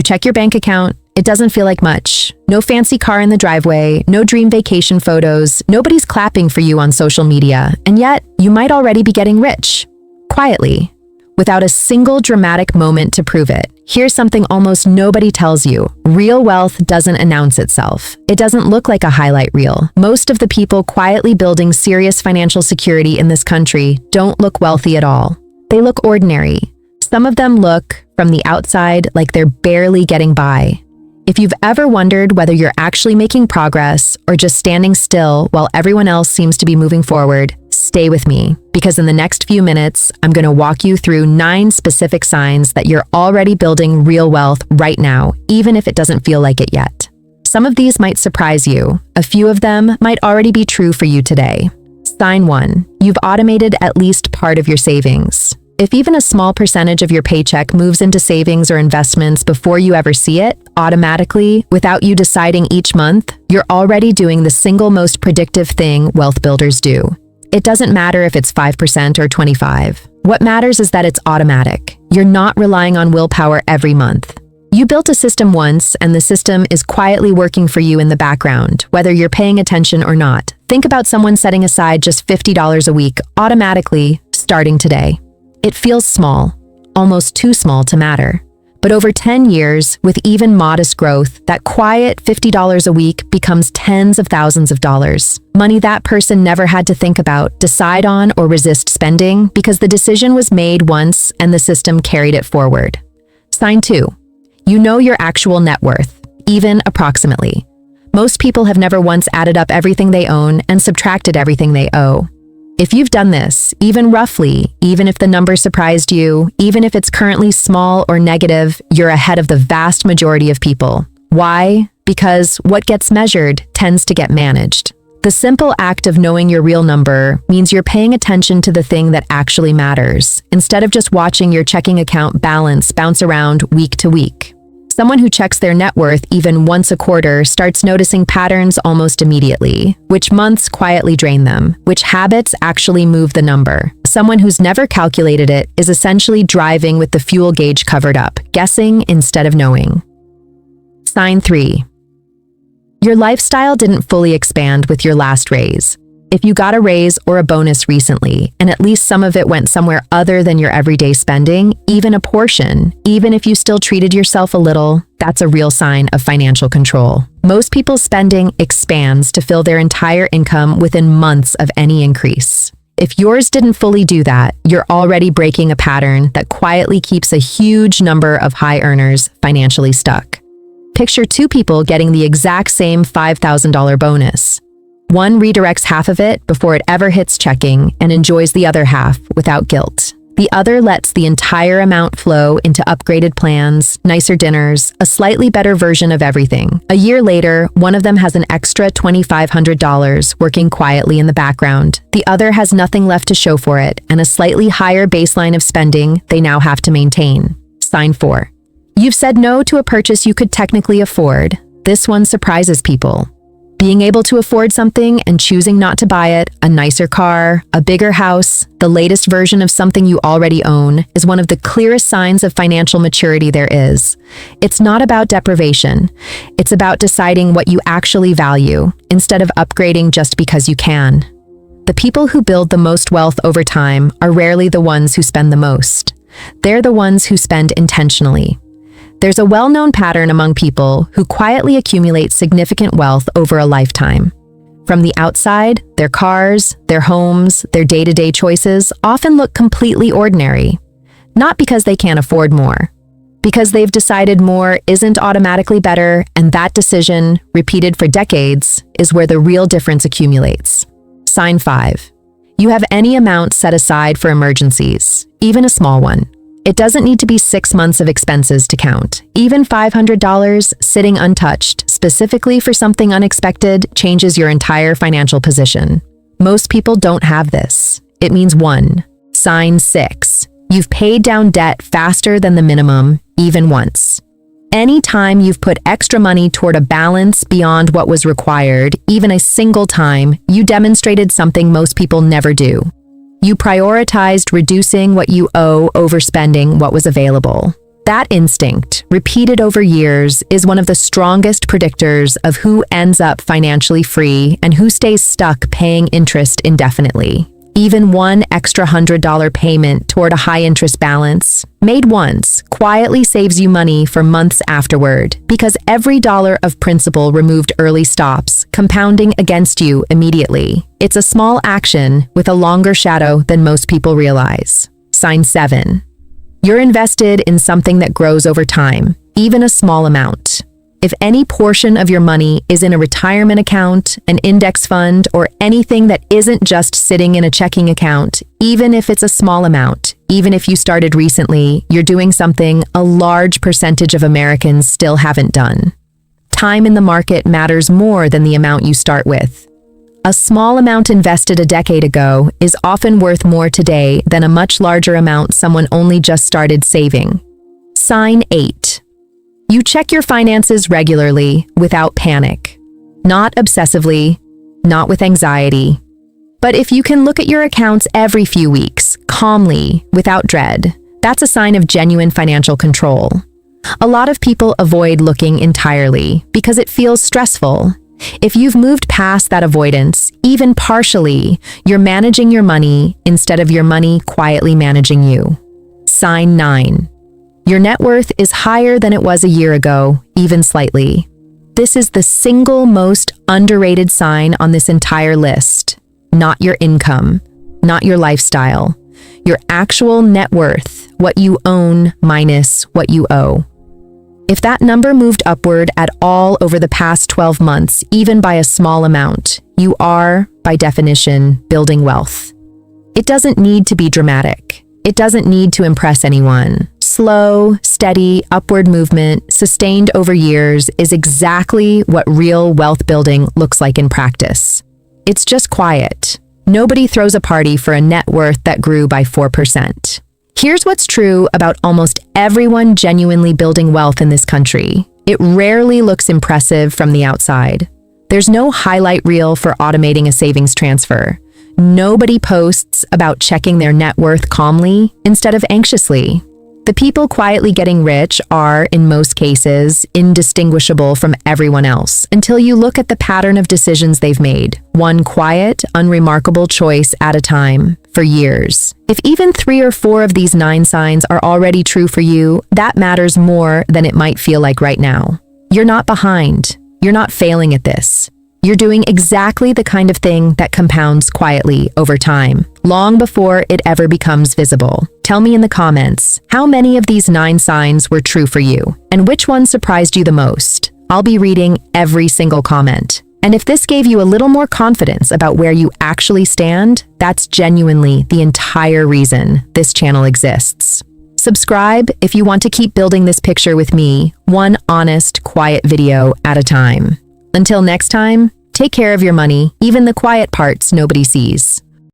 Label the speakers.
Speaker 1: You check your bank account, it doesn't feel like much. No fancy car in the driveway, no dream vacation photos, nobody's clapping for you on social media, and yet you might already be getting rich. Quietly, without a single dramatic moment to prove it. Here's something almost nobody tells you. Real wealth doesn't announce itself. It doesn't look like a highlight reel. Most of the people quietly building serious financial security in this country don't look wealthy at all. They look ordinary. Some of them look, from the outside, like they're barely getting by. If you've ever wondered whether you're actually making progress or just standing still while everyone else seems to be moving forward, stay with me, because in the next few minutes, I'm going to walk you through 9 specific signs that you're already building real wealth right now, even if it doesn't feel like it yet. Some of these might surprise you. A few of them might already be true for you today. Sign 1. You've automated at least part of your savings. If even a small percentage of your paycheck moves into savings or investments before you ever see it, automatically, without you deciding each month, you're already doing the single most predictive thing wealth builders do. It doesn't matter if it's 5% or 25%. What matters is that it's automatic. You're not relying on willpower every month. You built a system once, and the system is quietly working for you in the background, whether you're paying attention or not. Think about someone setting aside just $50 a week, automatically, starting today. It feels small, almost too small to matter. But over 10 years, with even modest growth, that quiet $50 a week becomes tens of thousands of dollars. Money that person never had to think about, decide on, or resist spending because the decision was made once and the system carried it forward. Sign 2. You know your actual net worth, even approximately. Most people have never once added up everything they own and subtracted everything they owe. If you've done this, even roughly, even if the number surprised you, even if it's currently small or negative, you're ahead of the vast majority of people. Why? Because what gets measured tends to get managed. The simple act of knowing your real number means you're paying attention to the thing that actually matters, instead of just watching your checking account balance bounce around week to week. Someone who checks their net worth even once a quarter starts noticing patterns almost immediately. Which months quietly drain them? Which habits actually move the number? Someone who's never calculated it is essentially driving with the fuel gauge covered up, guessing instead of knowing. Sign 3. Your lifestyle didn't fully expand with your last raise. If you got a raise or a bonus recently, and at least some of it went somewhere other than your everyday spending, even a portion, even if you still treated yourself a little, that's a real sign of financial control. Most people's spending expands to fill their entire income within months of any increase. If yours didn't fully do that, you're already breaking a pattern that quietly keeps a huge number of high earners financially stuck. Picture 2 people getting the exact same $5,000 bonus. One redirects half of it before it ever hits checking and enjoys the other half without guilt. The other lets the entire amount flow into upgraded plans, nicer dinners, a slightly better version of everything. A year later, one of them has an extra $2,500 working quietly in the background. The other has nothing left to show for it and a slightly higher baseline of spending they now have to maintain. Sign 4. You've said no to a purchase you could technically afford. This one surprises people. Being able to afford something and choosing not to buy it, a nicer car, a bigger house, the latest version of something you already own, is one of the clearest signs of financial maturity there is. It's not about deprivation. It's about deciding what you actually value, instead of upgrading just because you can. The people who build the most wealth over time are rarely the ones who spend the most. They're the ones who spend intentionally. There's a well-known pattern among people who quietly accumulate significant wealth over a lifetime. From the outside, their cars, their homes, their day-to-day choices often look completely ordinary. Not because they can't afford more, because they've decided more isn't automatically better, and that decision, repeated for decades, is where the real difference accumulates. Sign 5. You have any amount set aside for emergencies, even a small one. It doesn't need to be 6 months of expenses to count. Even $500 sitting untouched, specifically for something unexpected, changes your entire financial position. Most people don't have this. It means 1. Sign 6. You've paid down debt faster than the minimum, even once. Anytime you've put extra money toward a balance beyond what was required, even a single time, you demonstrated something most people never do. You prioritized reducing what you owe over spending what was available. That instinct, repeated over years, is one of the strongest predictors of who ends up financially free and who stays stuck paying interest indefinitely. Even one extra $100 payment toward a high-interest balance, made once, quietly saves you money for months afterward, because every dollar of principal removed early stops, compounding against you immediately. It's a small action with a longer shadow than most people realize. Sign 7. You're invested in something that grows over time, even a small amount. If any portion of your money is in a retirement account, an index fund, or anything that isn't just sitting in a checking account, even if it's a small amount, even if you started recently, you're doing something a large percentage of Americans still haven't done. Time in the market matters more than the amount you start with. A small amount invested a decade ago is often worth more today than a much larger amount someone only just started saving. Sign 8. You check your finances regularly without panic. Not obsessively, not with anxiety. But if you can look at your accounts every few weeks, calmly, without dread, that's a sign of genuine financial control. A lot of people avoid looking entirely because it feels stressful. If you've moved past that avoidance, even partially, you're managing your money instead of your money quietly managing you. Sign 9. Your net worth is higher than it was a year ago, even slightly. This is the single most underrated sign on this entire list. Not your income, not your lifestyle. Your actual net worth, what you own minus what you owe. If that number moved upward at all over the past 12 months, even by a small amount, you are, by definition, building wealth. It doesn't need to be dramatic. It doesn't need to impress anyone. Slow, steady, upward movement, sustained over years, is exactly what real wealth building looks like in practice. It's just quiet. Nobody throws a party for a net worth that grew by 4%. Here's what's true about almost everyone genuinely building wealth in this country. It rarely looks impressive from the outside. There's no highlight reel for automating a savings transfer. Nobody posts about checking their net worth calmly instead of anxiously. The people quietly getting rich are, in most cases, indistinguishable from everyone else until you look at the pattern of decisions they've made, one quiet, unremarkable choice at a time, for years. If even 3 or 4 of these 9 signs are already true for you, that matters more than it might feel like right now. You're not behind. You're not failing at this. You're doing exactly the kind of thing that compounds quietly over time, long before it ever becomes visible. Tell me in the comments, how many of these 9 signs were true for you, and which one surprised you the most? I'll be reading every single comment. And if this gave you a little more confidence about where you actually stand, that's genuinely the entire reason this channel exists. Subscribe if you want to keep building this picture with me, one honest, quiet video at a time. Until next time, take care of your money, even the quiet parts nobody sees.